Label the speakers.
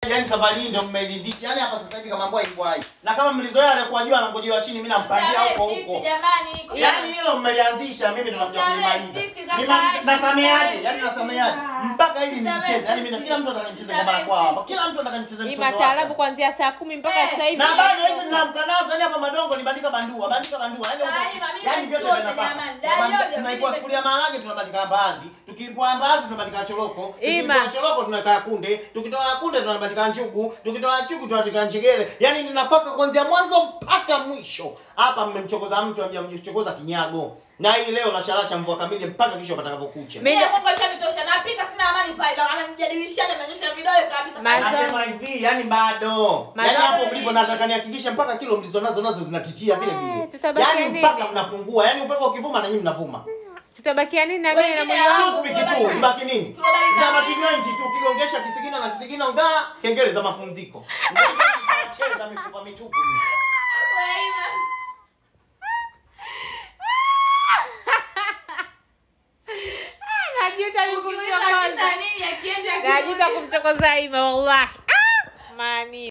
Speaker 1: Yaani safari hii ndio mmelindiki. Yaani hapa sasa hivi kama mbwa ibwai. Na kama mlizoea ile kwa juu anangojewa chini mimi nampandia huko huko. Yaani hilo mmelianzisha mimi ndo nakuja kulimaliza. Nasameaje? Yaani nasameaje? Mpaka ili nicheze. Yaani mimi kila mtu atakanicheze ngoma yako hapa. Kila mtu atakanicheze msondo wake.
Speaker 2: Ni mataalabu kuanzia saa 10 mpaka sasa hivi.
Speaker 1: Na bado hizi ninamkanaza yani hapa madongo ni bandika bandua. Yaani vyote vinapaka. Tunaikuwa sufuria maharage tunabandika mbaazi. Tukiipua mbaazi tunabandika choroko. Tukipua choroko tunaweka kunde. Tukitoa kunde tunabandika njugu. Tukitoa njugu tunabandika njegele. Yaani ninafaka kuanzia mwanzo mpaka mwisho. Hapa mmemchokoza mtu amjamchokoza kinyago. Na hii leo la shalasha mvua kamili mpaka kesho patakavyokucha.
Speaker 3: Mimi Mungu ashanitosha. Napika sina amani pale. Ananijadilishana ananyosha vidole kabisa.
Speaker 1: Nasema hivi, yani bado. Yani hapo mlipo nataka nihakikishe mpaka kilo mlizonazo zinatitia vile vile. Yani mpaka mnapungua. Yani upepo ukivuma na nyinyi mnavuma.
Speaker 2: Tutabakia nini na mimi na moyo wangu?
Speaker 1: Tupiki tu, ibaki nini? Zabaki nyingi tu kigongesha kisigina na kisigina ngaa kengele za mapumziko. Cheza mifupa mitupu.
Speaker 2: Najuta kumchokoza Ima wallahi. Mani